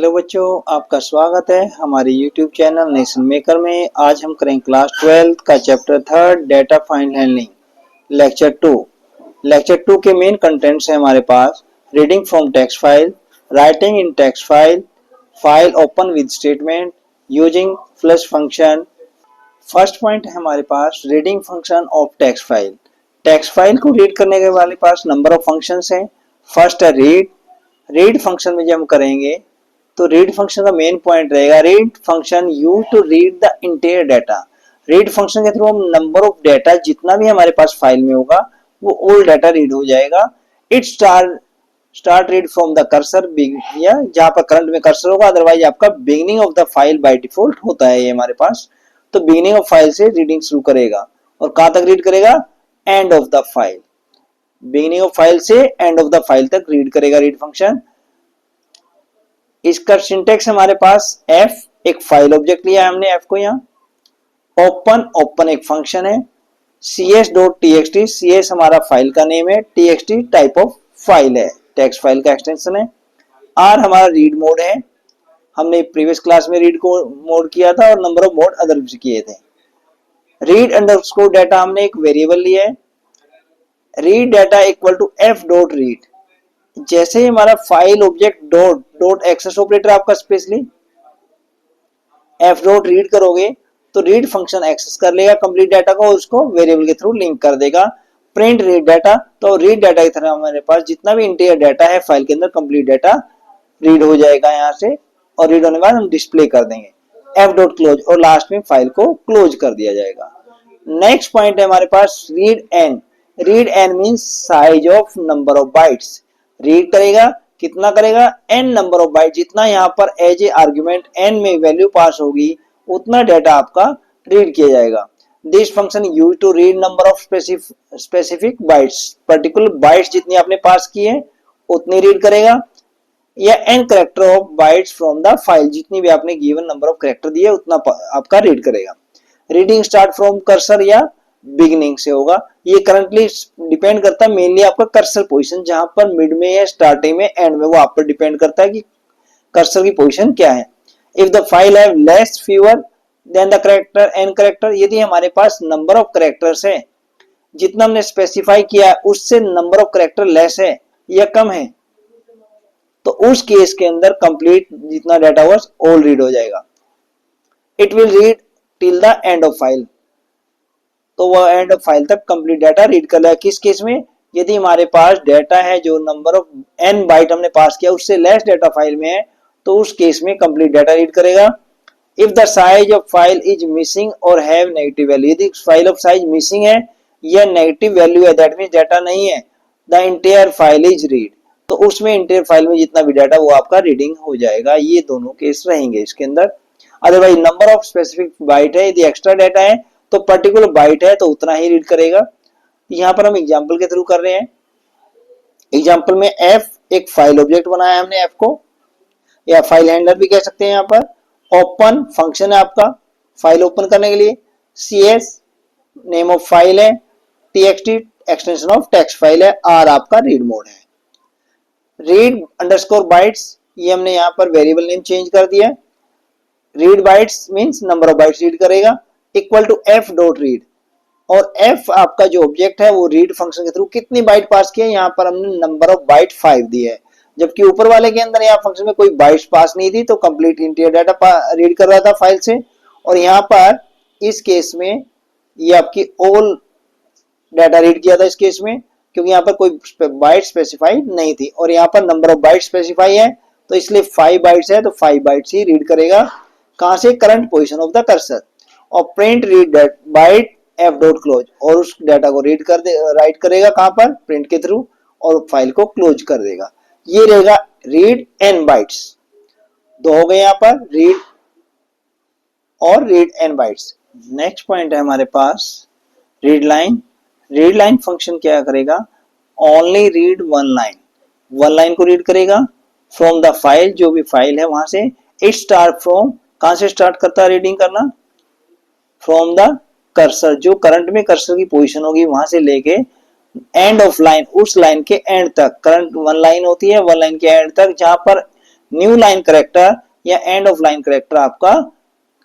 Hello बच्चों, आपका स्वागत है हमारे YouTube चैनल नेशन मेकर में। आज हम करेंगे क्लास 12 का chapter 3 data file handling lecture 2। Lecture 2 के मेन कंटेंट्स हैं हमारे पास reading from text file, writing in text file, file open with statement, using flush function. First point है हमारे पास reading function of text file. Text file को read करने के हमारे पास नंबर ऑफ फंक्शंस हैं। फर्स्ट है रीड। रीड फंक्शन में जब हम करेंगे तो रीड फंक्शन का मेन पॉइंट रहेगा read function use to read the entire data. Read function के थ्रू हम नंबर ऑफ डाटा जितना भी हमारे पास फाइल में होगा वो ऑल डाटा रीड हो जाएगा। It start read from the cursor, या जहां पर करंट में कर्सर होगा, अदरवाइज आपका beginning of the file by default होता है ये हमारे पास। तो बिगिनिंग ऑफ फाइल से रीडिंग शुरू करेगा और कहां तक रीड करेगा? And of the file. Beginning of file से एंड ऑफ द फाइल तक रीड करेगा रीड फंक्शन। इसका सिंटेक्स हमारे पास f, एक फाइल ऑब्जेक्ट लिया है हमने f को यहाँ। ओपन एक फंक्शन है। cs.txt, cs हमारा फाइल का नेम है, txt टाइप ऑफ फाइल है, टेक्स्ट फाइल का एक्सटेंशन है। r हमारा रीड मोड है, हमने प्रीवियस क्लास में रीड को मोड किया था और नंबर ऑफ मोड अदर भी किए थे। रीड अंडरस्कोर डाटा हमने एक वेरिएबल लिया है। Read data equal to f dot read. जैसे ही हमारा file object dot access operator आपका स्पेशली f डॉट रीड करोगे तो रीड फंक्शन एक्सेस कर लेगा कंप्लीट डाटा को, उसको वेरिएबल के थ्रू लिंक कर देगा। प्रिंट रीड डाटा, तो रीड डाटा की तरह हमारे पास जितना भी इंटीरियर डाटा है फाइल के अंदर कंप्लीट डाटा रीड हो जाएगा यहाँ से, और रीड होने के बाद हम डिस्प्ले कर देंगे। f डॉट क्लोज, और लास्ट में फाइल को क्लोज कर दिया जाएगा। नेक्स्ट पॉइंट है हमारे पास read N. Read N means size of number of bytes. Read करेगा, कितना करेगा? n नंबर ऑफ बाइट, जितना यहाँ पर एज ए आर्ग्यूमेंट n में वैल्यू पास होगी उतना डाटा आपका रीड किया जाएगा। This function use to read number of specific bytes. Particular bytes जितनी आपने पास की है उतनी रीड करेगा, या n character of bytes from the file, जितनी भी आपने गिवन नंबर ऑफ कैरेक्टर दिए उतना आपका रीड करेगा। रीडिंग स्टार्ट फ्रॉम कर्सर या बिगिनिंग से होगा। ये करंटली डिपेंड करता है मेनली आपका कर्सर पोजीशन, जहां पर मिड में या स्टार्टिंग में एंड में, वो आप पर डिपेंड करता है कि कर्सर की पोजीशन क्या है। If the file have less fewer then the character N character, यदि हमारे पास नंबर ऑफ कैरेक्टर्स है जितना हमने स्पेसिफाई किया है उससे नंबर ऑफ कैरेक्टर लेस है या कम है, तो उस केस के अंदर कंप्लीट जितना डाटा हुआ ऑल रीड हो जाएगा। It will read till the end of file, तो वह एंड ऑफ फाइल तक कंप्लीट डाटा रीड कर लेगा। किस केस में? यदि हमारे पास डाटा है जो नंबर ऑफ n बाइट हमने पास किया उससे लेस डाटा फाइल में है तो उस केस में कंप्लीट डाटा रीड करेगा। If the size of file is missing और हैव नेगेटिव वैल्यू, यदि फाइल ऑफ साइज मिसिंग है या नेगेटिव वैल्यू है, दैट मींस डाटा नहीं है, the entire file is read, तो उसमें इंटायर फाइल में जितना भी डाटा वो आपका रीडिंग हो जाएगा। ये दोनों केस रहेंगे इसके अंदर। Otherwise number of specific byte है, यदि एक्स्ट्रा डाटा है तो पर्टिकुलर बाइट है तो उतना ही रीड करेगा। यहाँ पर हम एग्जांपल के थ्रू कर रहे हैं। एग्जांपल में f एक फाइल ऑब्जेक्ट बनाया हमने f को, या फाइल हैंडलर भी कह सकते हैं। यहाँ पर ओपन फंक्शन है आपका फाइल ओपन करने के लिए, cs नेम ऑफ फाइल है, txt extension of text file है, r आपका रीड मोड है। रीड अंडरस्कोर बाइट्स, ये हमने यहाँ पर वेरिएबल नेम चेंज कर दिया। Read bytes means number of bytes read करेगा, equal to f dot read, और f आपका जो ऑब्जेक्ट है वो रीड फंक्शन के थ्रू कितनी बाइट पास की है, यहाँ पर हमने नंबर ऑफ बाइट 5 दी है, जबकि ऊपर वाले के अंदर यहाँ फंक्शन में कोई बाइट्स पास नहीं थी तो कंप्लीट इंटीरियर डाटा रीड कर रहा था फाइल से। और यहाँ पर इस केस में ये आपकी ऑल डाटा रीड किया था इस केस में, क्योंकि यहाँ पर कोई बाइट स्पेसिफाई नहीं थी, और यहाँ पर नंबर ऑफ बाइट स्पेसिफाई है तो इसलिए 5 बाइट्स है तो 5 बाइट्स ही रीड करेगा। कहां से? Current position of the cursor. और print read byte f dot close, और उस डाटा को रीड कर दे, राइट करेगा कहां पर? प्रिंट के थ्रू, और फाइल को क्लोज कर देगा। ये रहेगा रीड n बाइट्स। दो हो गए यहाँ पर, रीड और read n bytes. Next point है हमारे पास read line. Read line function क्या करेगा? Only read one line, one line को रीड करेगा फ्रॉम द फाइल, जो भी फाइल है वहां से। इट स्टार्ट फ्रॉम, कहां से स्टार्ट करता है रीडिंग करना? फ्रॉम द कर्सर, जो करंट में कर्सर की पोजीशन होगी वहां से लेके एंड ऑफ लाइन, उस लाइन के एंड तक। करंट वन लाइन होती है, वन लाइन के एंड तक, जहां पर न्यू लाइन करेक्टर या एंड ऑफ लाइन करेक्टर आपका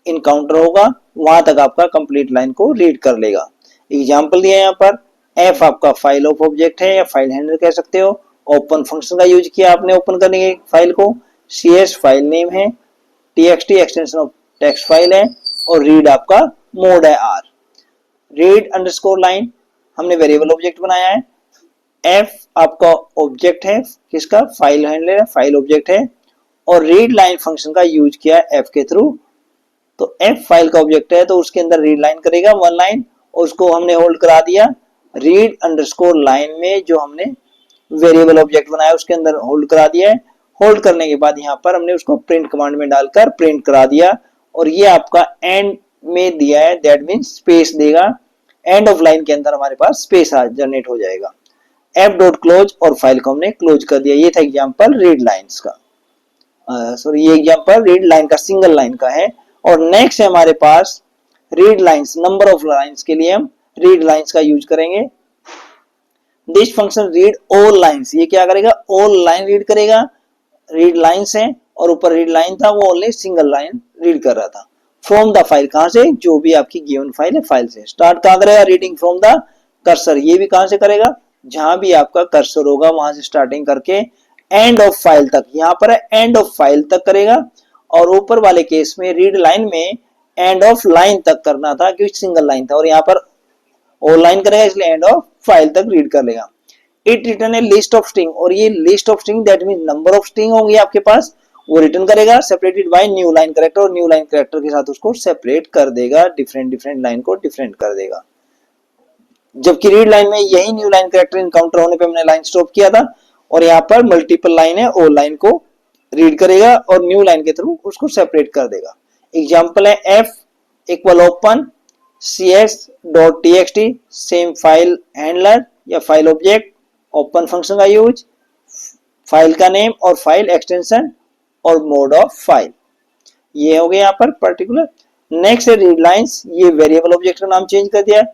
इनकाउंटर होगा, वहां तक आपका कंप्लीट लाइन को रीड कर लेगा। एग्जाम्पल दिया है यहाँ पर, एफ आपका फाइल ऑफ ऑब्जेक्ट है या फाइल हैंडलर कह सकते हो, ओपन फंक्शन का यूज किया आपने ओपन करने के फाइल को, cs फाइल नेम है, txt extension of text file है, और रीड आपका मोड है r। रीड अंडरस्कोर लाइन हमने वेरिएबल ऑब्जेक्ट बनाया है, f आपका ऑब्जेक्ट है किसका, फाइल हैंडलर है, फाइल ऑब्जेक्ट है, और रीड लाइन फंक्शन का यूज किया है f के थ्रू। तो f फाइल का ऑब्जेक्ट है तो उसके अंदर रीड लाइन करेगा वन लाइन, और उसको हमने होल्ड करा दिया रीड अंडरस्कोर लाइन में, जो हमने वेरिएबल ऑब्जेक्ट बनाया उसके अंदर होल्ड करा दिया है। होल्ड करने के बाद यहाँ पर हमने उसको प्रिंट कमांड में डालकर प्रिंट करा दिया, और ये आपका एंड में दिया है, दैट मीन्स स्पेस देगा, एंड ऑफ लाइन के अंदर हमारे पास स्पेस जनरेट हो जाएगा। f डॉट क्लोज, और फाइल को हमने क्लोज कर दिया। ये था एग्जांपल रीड लाइंस का, सॉरी ये एग्जांपल रीड लाइन का सिंगल लाइन का है। और नेक्स्ट है हमारे पास read lines, number of lines के लिए हम रीड लाइंस का यूज करेंगे। This function read all lines, ये क्या करेगा, ऑल लाइन रीड करेगा, रीड लाइंस है और ऊपर रीड लाइन था, वो ओनली सिंगल लाइन रीड कर रहा था। फ्रॉम द फाइल, कहां से, जो भी आपकी गिवन फाइल है फाइल से। स्टार्ट कहां करेगा, रीडिंग फ्रॉम द कर्सर, ये भी कहां से करेगा, जहां भी आपका कर्सर होगा वहां से स्टार्टिंग करके एंड ऑफ फाइल तक, यहां पर एंड ऑफ फाइल तक करेगा। और ऊपर वाले केस में रीड लाइन में एंड ऑफ लाइन तक करना था क्योंकि सिंगल लाइन था, और यहाँ पर ऑल लाइन करेगा इसलिए एंड ऑफ फाइल तक रीड कर लेगा। It return A list of string, और ये list of string that mean number of string होंगे आपके पास, वो रिटर्न करेगा separated by new line character, और न्यू लाइन करेक्टर के साथ उसको सेपरेट कर देगा, डिफरेंट लाइन को डिफरेंट कर देगा। जबकि रीड लाइन में यही न्यू लाइन करेक्टर इनकाउंटर होने पे हमने लाइन स्टॉप किया था, और यहाँ पर मल्टीपल लाइन है, ऑल लाइन को रीड करेगा और न्यू लाइन के थ्रू उसको सेपरेट कर देगा। एग्जांपल है f equal open cs.txt, same file handler या फाइल ऑब्जेक्ट, ओपन फंक्शन का यूज, फाइल का नेम और फाइल एक्सटेंशन और मोड ऑफ फाइल, ये हो गया यहाँ पर पर्टिकुलर। नेक्स्ट है रीड लाइंस, ये वेरिएबल ऑब्जेक्ट का नाम चेंज कर दिया है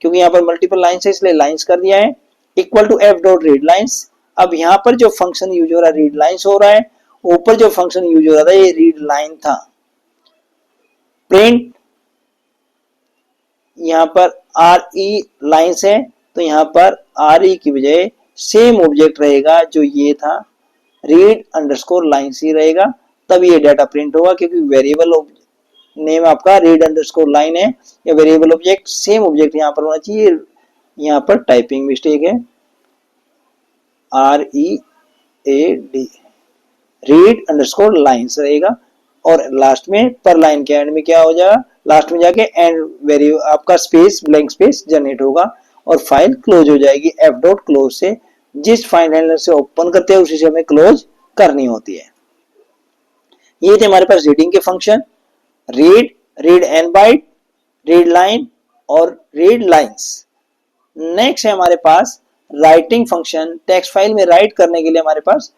क्योंकि यहाँ पर मल्टीपल लाइंस है इसलिए लाइंस कर दिया है। Equal to f dot read lines, अब यहाँ पर जो फंक्शन यूज हो रहा है रीड लाइंस हो रहा है, ऊपर जो फंक्शन यूज हो रहा था ये रीड लाइन था। प्रिंट, यहाँ पर re लाइंस है तो यहाँ पर re की बजाय सेम ऑब्जेक्ट रहेगा जो ये था, रीड अंडरस्कोर लाइंस ही रहेगा, तब ये डाटा प्रिंट होगा क्योंकि वेरिएबल नेम आपका रीड अंडरस्कोर लाइन है या वेरिएबल ऑब्जेक्ट सेम ऑब्जेक्ट यहाँ पर होना चाहिए। यहाँ पर टाइपिंग मिस्टेक है, READ, रीड अंडरस्कोर लाइंस रहेगा, और लास्ट में पर लाइन के एंड में क्या हो जाएगा, लास्ट में जाके एंड वेरिएबल आपका स्पेस ब्लैंक स्पेस जनरेट होगा और फाइल क्लोज हो जाएगी f डॉट क्लोज से। जिस फाइल हैंडलर से ओपन करते हैं उसी से हमें क्लोज करनी होती है। ये थे हमारे पास रीडिंग के function, read, read and byte, read line और रीड लाइंस। नेक्स्ट है हमारे पास राइटिंग फंक्शन। टेक्स्ट फाइल में राइट करने के लिए हमारे पास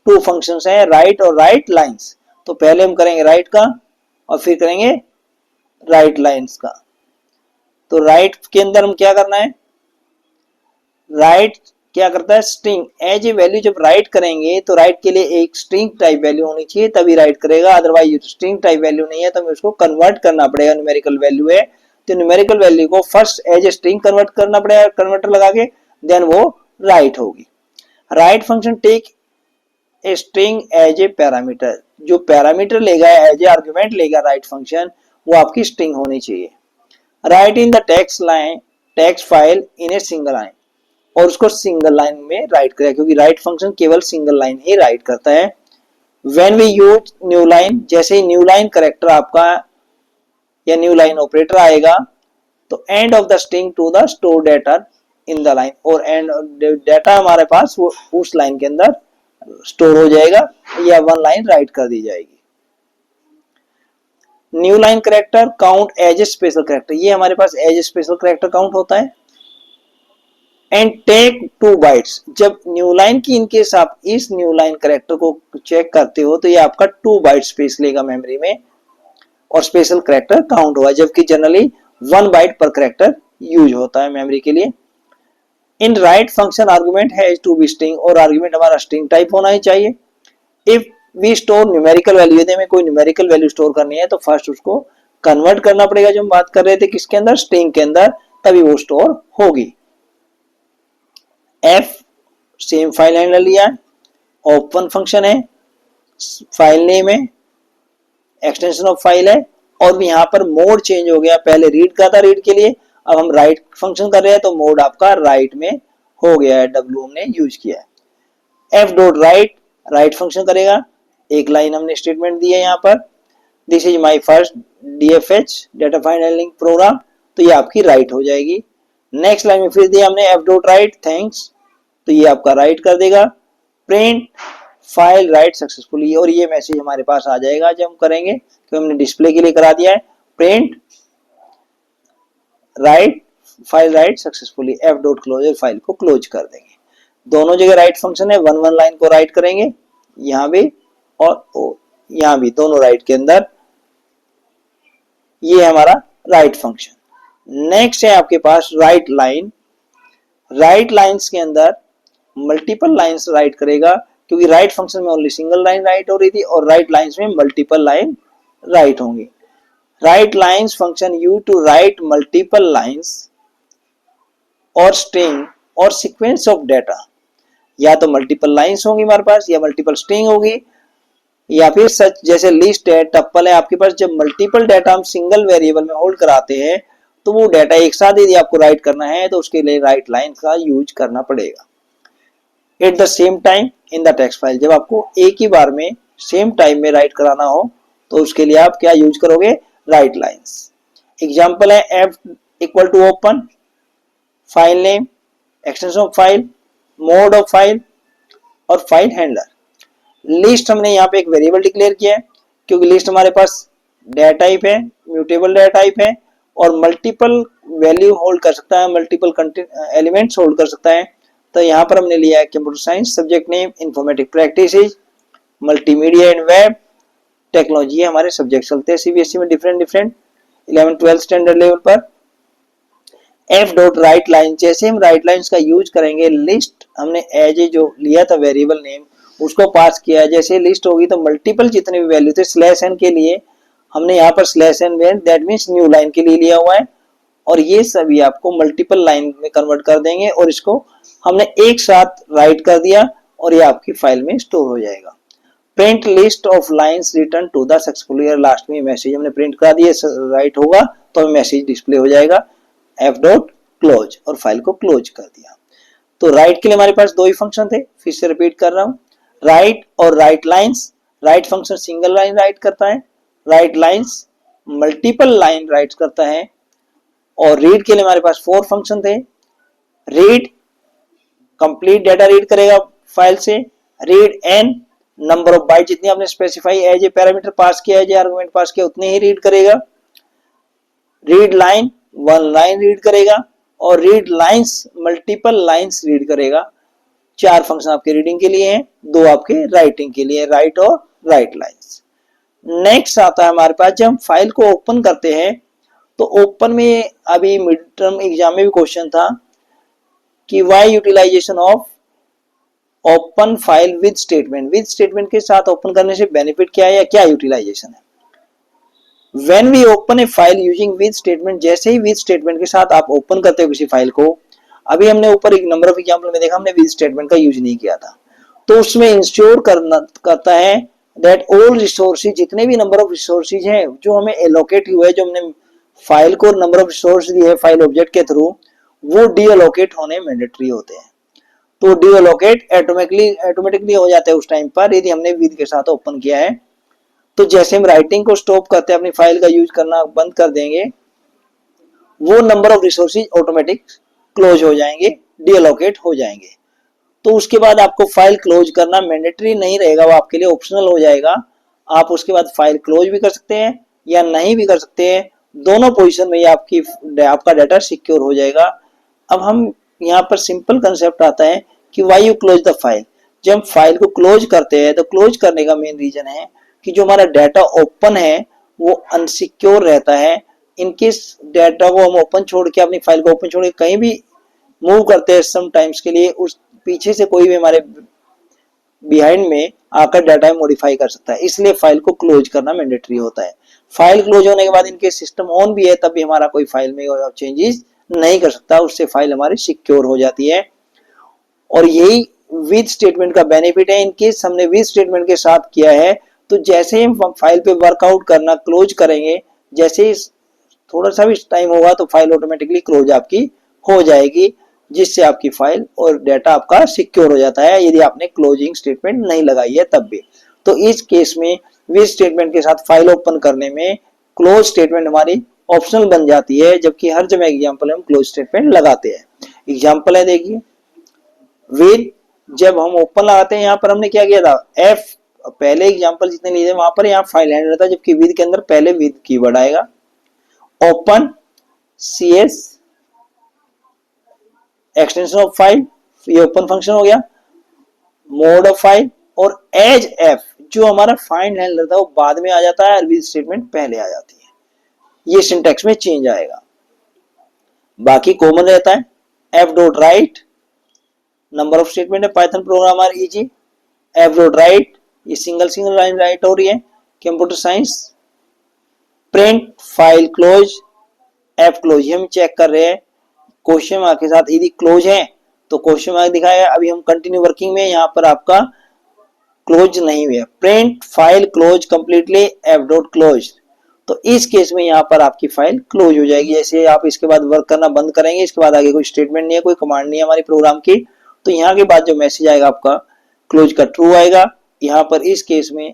टू फंक्शंस हैं, राइट और राइट लाइंस। तो पहले हम करेंगे राइट का और फिर करेंगे राइट लाइंस का। तो राइट के अंदर हम क्या करना है, राइट क्या करता है, स्ट्रिंग एज ए वैल्यू जब राइट करेंगे तो राइट के लिए एक स्ट्रिंग टाइप वैल्यू होनी चाहिए तभी राइट करेगा, अदरवाइज स्ट्रिंग टाइप वैल्यू नहीं है तो हमें उसको कन्वर्ट करना पड़ेगा। न्यूमेरिकल वैल्यू है तो न्यूमेरिकल वैल्यू को first as a string convert करना पड़ेगा, कन्वर्टर लगा के, देन वो राइट होगी। Write function take a string as a parameter, जो पैरामीटर लेगा एज ए आर्गुमेंट लेगा राइट फंक्शन, वो आपकी स्ट्रिंग होनी चाहिए। Write in the text line, text file in a single line, और उसको सिंगल लाइन में राइट करेगा क्योंकि राइट फंक्शन केवल सिंगल लाइन ही राइट करता है। When we use new line, जैसे ही न्यू लाइन करेक्टर आपका या न्यू लाइन ऑपरेटर आएगा तो end of the string to the store data in the line, और एंड डाटा हमारे पास वो उस लाइन के अंदर स्टोर हो जाएगा या वन लाइन राइट कर दी जाएगी। New line character count as a special character, ये हमारे पास as a special character count होता है। एंड टेक 2 बाइट्स, जब न्यू लाइन की इनकेस आप इस न्यू लाइन करेक्टर को चेक करते हो तो ये आपका 2 बाइट स्पेस लेगा मेमोरी में और स्पेशल करेक्टर काउंट होगा, जबकि generally 1 byte per character use होता है मेमोरी के लिए। In write function argument has to be string, और आर्गुमेंट हमारा स्ट्रिंग टाइप होना ही चाहिए। If we store numerical value, यदि हमें कोई न्यूमेरिकल वैल्यू स्टोर करनी है तो फर्स्ट उसको कन्वर्ट करना पड़ेगा, जो हम बात कर रहे थे किसके अंदर, स्ट्रिंग के अंदर, तभी वो स्टोर होगी। एफ सेम फाइल हैंडलर लिया है, ओपन फंक्शन है, फाइल नेम है, एक्सटेंशन ऑफ फाइल है, और भी यहाँ पर मोड चेंज हो गया, पहले रीड का था, रीड के लिए, अब हम राइट फंक्शन कर रहे हैं तो मोड आपका राइट में हो गया है, डब्ल्यू हमने यूज किया है। F dot write, write function करेगा, एक लाइन हमने स्टेटमेंट दी है यहाँ पर, this is my first DFH data file handling program, तो ये आपकी राइट हो जाएगी। नेक्स्ट लाइन में फिर दिया हमने एफ डॉट राइट थैंक्स, तो ये आपका राइट कर देगा। प्रिंट फाइल राइट सक्सेसफुली, और ये मैसेज हमारे पास आ जाएगा जब हम करेंगे, तो हमने डिस्प्ले के लिए करा दिया है, print write file write successfully, F dot closer, file को क्लोज कर देंगे। दोनों जगह राइट फंक्शन है, वन वन लाइन को राइट करेंगे, यहाँ भी और यहाँ भी, दोनों राइट के अंदर, ये है हमारा राइट फंक्शन। नेक्स्ट है आपके पास राइट लाइन, राइट लाइंस के अंदर मल्टीपल लाइंस राइट करेगा, क्योंकि राइट फंक्शन में ओनली सिंगल लाइन राइट हो रही थी, और राइट लाइंस में मल्टीपल लाइन राइट होंगी। Write lines function you to write multiple lines और स्ट्रिंग और सीक्वेंस ऑफ डाटा, या तो मल्टीपल लाइंस होंगी हमारे पास, या मल्टीपल स्ट्रिंग होगी, या फिर सच जैसे लिस्ट है, टप्पल है आपके पास, जब मल्टीपल डाटा हम सिंगल वेरिएबल में होल्ड कराते हैं तो वो डाटा एक साथ यदि आपको राइट करना है तो उसके लिए राइट लाइन का यूज करना पड़ेगा। At the same time in the text file, जब आपको एक ही बार में सेम टाइम में राइट कराना हो तो उसके लिए आप क्या यूज करोगे, राइट लाइंस। एग्जाम्पल है F equal to open, file name, extension of file, mode of file और फाइल हैंडलर। लिस्ट हमने यहाँ पे एक वेरिएबल डिक्लेयर किया है, क्योंकि लिस्ट हमारे पास डेटा टाइप है, म्यूटेबल डेटा टाइप है, और मल्टीपल वैल्यू होल्ड कर सकता है, मल्टीपल एलिमेंट्स होल्ड कर सकता है। तो यहाँ पर हमने लिया है computer science, subject name informatic practices, multimedia and web technology, हमारे सब्जेक्ट चलते हैं CBSE में डिफरेंट 11th-12th स्टैंडर्ड लेवल पर। एफ डॉट राइट लाइन, जैसे हम राइट लाइंस का यूज करेंगे, लिस्ट हमने एज ए जो लिया था वेरिएबल नेम उसको पास किया, जैसे लिस्ट होगी तो मल्टीपल जितने भी वैल्यू थे, स्लैश एन के लिए हमने यहाँ पर slash N that means new line के लिए लिया हुआ है, और ये सभी आपको मल्टीपल लाइन में कन्वर्ट कर देंगे, और इसको हमने एक साथ राइट कर दिया और ये आपकी फाइल में स्टोर हो जाएगा। Print list of lines return to the successful, last में मैसेज हमने प्रिंट करा दिया, राइट होगा तो मैसेज डिस्प्ले हो जाएगा, एफ डॉट क्लोज, और फाइल को क्लोज कर दिया। तो राइट के लिए हमारे पास दो ही फंक्शन थे, फिर से रिपीट कर रहा हूं, राइट और write lines. Write function single line write करता है, write lines multiple line write करता है। और रीड के लिए हमारे पास 4 फंक्शन थे, रीड कंप्लीट डाटा रीड करेगा फाइल से, read N number of byte जितनी आपने specify as a parameter pass किया, एज ए आर्गुमेंट पास किया उतने ही रीड करेगा, रीड लाइन 1 लाइन रीड करेगा, और read lines multiple lines read करेगा। 4 फंक्शन आपके रीडिंग के लिए हैं, 2 आपके राइटिंग के लिए, राइट और राइट लाइंस। नेक्स्ट आता है हमारे पास, जब हम फाइल को ओपन करते हैं तो ओपन में अभी मिड टर्म एग्जाम में भी क्वेश्चन था कि why utilisation of open file with statement के साथ ओपन करने से बेनिफिट क्या है या क्या यूटिलाइजेशन है। When we open a file using with statement, जैसे ही with statement के साथ आप ओपन करते हो किसी फाइल को, अभी हमने ऊपर एक नंबर ऑफ एग्जांपल में देखा हमने with statement का यूज नहीं किया था, तो उसमें इंश्योर करता है दैट ऑल रिसोर्सेज, जितने भी नंबर ऑफ रिसोर्सेज हैं जो हमें एलोकेट हुए हैं, जो हमने फाइल को नंबर ऑफ रिसोर्स दिए है फाइल ऑब्जेक्ट के थ्रू, वो डी एलोकेट होने मैंडेटरी होते हैं। तो डी एलोकेट ऑटोमेटिकली हो जाता है उस टाइम पर यदि हमने विद के साथ ओपन किया है। तो जैसे हम राइटिंग को स्टॉप करते हैं, अपनी फाइल का यूज करना बंद कर देंगे, वो number of resources automatic close हो जाएंगे, डीएलोकेट हो जाएंगे। तो उसके बाद आपको फाइल क्लोज करना मैंडेटरी नहीं रहेगा, वो आपके लिए ऑप्शनल हो जाएगा। आप उसके बाद फाइल क्लोज भी कर सकते हैं या नहीं भी कर सकते हैं, दोनों पोजीशन में आपका डाटा सिक्योर हो जाएगा। अब हम यहाँ पर सिंपल कंसेप्ट आता है कि why you close the file. जब हम फाइल को क्लोज करते हैं तो क्लोज करने का मेन रीजन है कि जो हमारा डाटा ओपन है वो अनसिक्योर रहता है। इनकेस डाटा को हम ओपन छोड़ के, अपनी फाइल को ओपन छोड़ के कहीं भी मूव करते हैं सम टाइम्स के लिए, उस पीछे से कोई भी हमारे बिहाइंड में आकर डाटा मॉडिफाई कर सकता है, इसलिए फाइल को क्लोज करना मैंडेटरी होता है। फाइल क्लोज होने के बाद इनके सिस्टम ऑन भी है तब भी हमारा कोई फाइल में चेंजेस नहीं कर सकता, उससे फाइल हमारी सिक्योर हो जाती है। और यही विद स्टेटमेंट का बेनिफिट है। इनकेस हमने विद स्टेटमेंट के साथ किया है तो जैसे ही हम फाइल पे वर्कआउट करना क्लोज करेंगे, जैसे ही थोड़ा सा भी टाइम होगा तो फाइल ऑटोमेटिकली क्लोज आपकी हो जाएगी, जिससे आपकी फाइल और डाटा आपका सिक्योर हो जाता है यदि आपने क्लोजिंग स्टेटमेंट नहीं लगाई है तब भी। तो इस केस में विद स्टेटमेंट के साथ फाइल ओपन करने में क्लोज स्टेटमेंट हमारी ऑप्शनल बन जाती है, जबकि हर जगह एग्जाम्पल हम क्लोज स्टेटमेंट लगाते हैं। एग्जाम्पल है देखिए, विद जब हम ओपन लगाते हैं यहाँ पर हमने क्या किया था, एफ पहले एग्जाम्पल जितने लिए थे वहां पर यहाँ फाइल हैंडलर था, जबकि विद के अंदर पहले विद कीवर्ड आएगा। Open C S extension of file, ये ओपन फंक्शन हो गया। मोड ऑफ फाइल और एज एफ जो हमारा फाइंड हैंडलर था वो बाद में आ जाता है और विद स्टेटमेंट पहले आ जाती है। ये सिंटैक्स में चेंज आएगा, बाकी कॉमन रहता है। F dot write number of statement है, Python programmer easy. F dot write ये सिंगल लाइन राइट हो रही है। Computer science print file close, F close हम चेक कर रहे हैं क्वेश्चन मार्क के साथ, यदि क्लोज है तो क्वेश्चन मार्क दिखाएगा। अभी हम कंटिन्यू वर्किंग में, यहाँ पर आपका क्लोज नहीं हुआ। Print file close completely F dot close, तो इस केस में यहाँ पर आपकी फाइल क्लोज हो जाएगी। जैसे आप इसके बाद वर्क करना बंद करेंगे, इसके बाद आगे कोई स्टेटमेंट नहीं है, कोई कमांड नहीं है हमारी प्रोग्राम की, तो यहाँ के बाद जो मैसेज आएगा आपका क्लोज का ट्रू आएगा। यहाँ पर इस केस में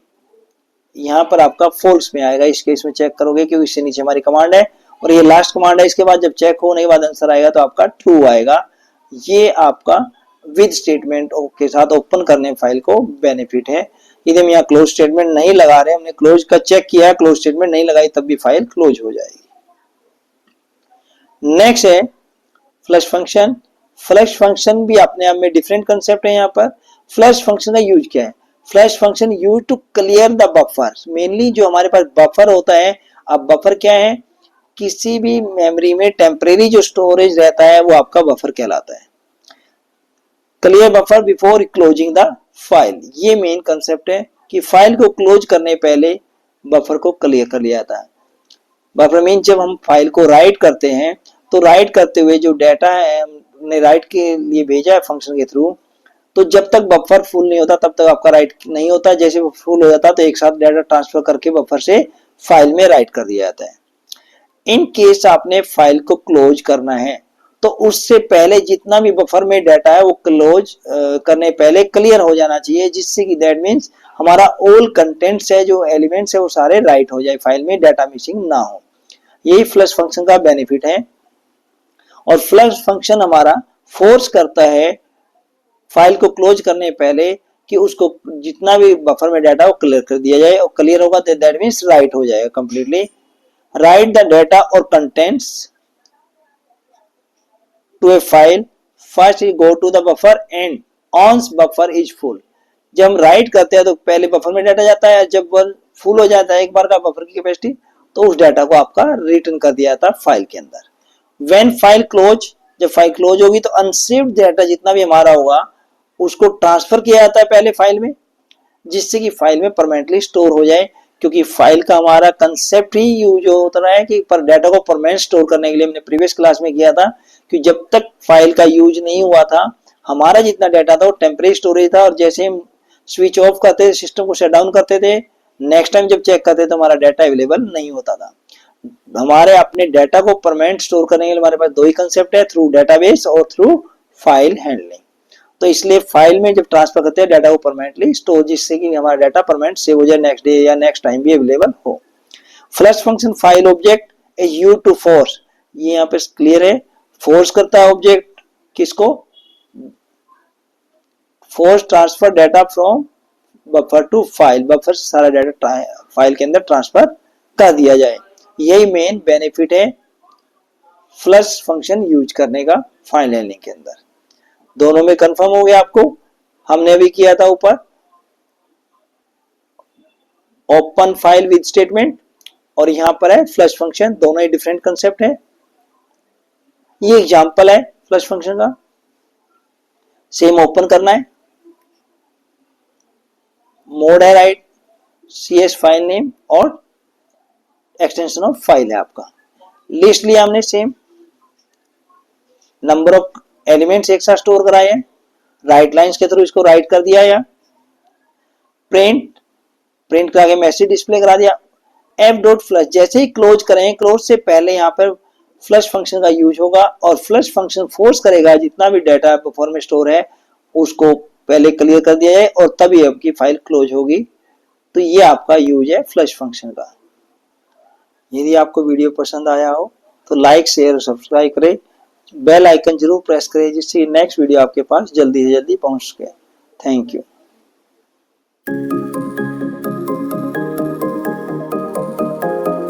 यहाँ पर आपका फॉल्स में आएगा। इस केस में चेक करोगे क्योंकि इससे नीचे हमारी कमांड है और ये लास्ट कमांड है। इसके बाद जब चेक होने के बाद आंसर आएगा तो आपका ट्रू आएगा। ये आपका विद स्टेटमेंट के साथ ओपन करने फाइल को बेनिफिट है। यदि हम यहाँ क्लोज स्टेटमेंट नहीं लगा रहे, हमने क्लोज का चेक किया, क्लोज स्टेटमेंट नहीं लगाई, तब भी फाइल क्लोज हो जाएगी। नेक्स्ट है फ्लश फंक्शन। फ्लश फंक्शन भी अपने आप में डिफरेंट कंसेप्ट है। यहाँ पर फ्लश फंक्शन का यूज क्या है? Flush function use to clear the buffer. Mainly जो हमारे पास बफर होता है, अब बफर क्या है, किसी भी मेमोरी में टेम्परेरी जो स्टोरेज रहता है वो आपका बफर कहलाता है। Clear buffer before closing the file, ये मेन कंसेप्ट है कि फाइल को क्लोज करने पहले बफर को क्लियर कर लिया जाता है। बफर मीन जब हम फाइल को राइट करते हैं तो राइट करते हुए जो डाटा है हमने राइट के लिए भेजा है फंक्शन के थ्रू, तो जब तक बफर फुल नहीं होता तब तक आपका राइट नहीं होता। जैसे वो फुल हो जाता है तो एक साथ डाटा ट्रांसफर करके बफर से फाइल में राइट कर दिया जाता है। इन केस आपने फाइल को क्लोज करना है तो उससे पहले जितना भी बफर में डाटा है वो क्लोज करने पहले क्लियर हो जाना चाहिए, जिससे कि दैट मीन्स हमारा ऑल कंटेंट्स है, जो एलिमेंट्स है वो सारे राइट हो जाए, फाइल में डाटा मिसिंग ना हो। यही फ्लश फंक्शन का बेनिफिट है। और फ्लश फंक्शन हमारा फोर्स करता है फाइल को क्लोज करने पहले कि उसको जितना भी बफर में डाटा वो क्लियर कर दिया जाए, और क्लियर होगा तो दैट मीन्स राइट हो जाएगा कंप्लीटली। राइट द डाटा और contents to a file, first go to the buffer and once buffer is full. जब हम राइट करते हैं तो पहले बफर में डाटा जाता है, जब वो फुल हो जाता है एक बार का बफर की कैपेसिटी, तो उस डाटा को आपका रिटर्न कर दिया जाता है फाइल के अंदर। व्हेन फाइल क्लोज, जब फाइल क्लोज होगी तो अनसेव्ड डाटा जितना भी हमारा होगा उसको ट्रांसफर किया जाता है पहले फाइल में, जिससे कि फाइल में परमानेंटली स्टोर हो जाए। क्योंकि फाइल का हमारा कंसेप्ट ही यूज होता रहा है कि पर डाटा को परमानेंट स्टोर करने के लिए, हमने प्रीवियस क्लास में किया था कि जब तक फाइल का यूज नहीं हुआ था हमारा जितना डाटा था वो टेम्परेरी स्टोरेज था, और जैसे हम स्विच ऑफ करते थे, सिस्टम को शट डाउन करते थे, नेक्स्ट टाइम जब चेक करते थे तो हमारा डाटा अवेलेबल नहीं होता था। हमारे अपने डाटा को परमानेंट स्टोर करने के लिए हमारे पास दो ही कंसेप्ट है, थ्रू डेटाबेस और थ्रू फाइल हैंडलिंग। तो इसलिए फाइल में जब ट्रांसफर करते हैं डाटा को परमानेंटली स्टोर, जिससे कि हमारा डाटा परमानेंट सेव हो जाए, नेक्स्ट डे या नेक्स्ट टाइम भी अवेलेबल हो। Flush function file object is used to force, ये यहाँ पे क्लियर है, फोर्स करता है ऑब्जेक्ट किसको, force transfer data from buffer to file, buffer से सारा डाटा फाइल के अंदर ट्रांसफर कर दिया जाए। यही मेन बेनिफिट है फ्लश फंक्शन यूज करने का फाइल हैंडलिंग के अंदर। दोनों में कंफर्म हो गया आपको, हमने अभी किया था ऊपर ओपन फाइल विद स्टेटमेंट, और यहां पर है फ्लश फंक्शन, दोनों ही डिफरेंट कंसेप्ट है। ये एग्जांपल है फ्लश फंक्शन का, सेम ओपन करना है, मोड है राइट, cs फाइल नेम और एक्सटेंशन ऑफ फाइल है आपका। लिस्ट लिया हमने सेम, नंबर ऑफ एलिमेंट्स एक साथ स्टोर कराए हैं, राइट लाइंस के थ्रू इसको राइट कर दिया, या प्रिंट, प्रिंट करा के मैसेज डिस्प्ले करा दिया। एफ डॉट फ्लश, जैसे ही क्लोज करें, क्लोज से पहले यहाँ पर फ्लश फंक्शन का यूज होगा और फ्लश फंक्शन फोर्स करेगा जितना भी डाटा बफर में स्टोर है उसको पहले क्लियर कर दिया जाए और तभी आपकी फाइल क्लोज होगी। तो ये आपका यूज है फ्लश फंक्शन का। यदि आपको वीडियो पसंद आया हो तो लाइक शेयर और सब्सक्राइब करें, बेल आइकन जरूर प्रेस करें जिससे नेक्स्ट वीडियो आपके पास जल्दी से जल्दी पहुंच सके। Thank you.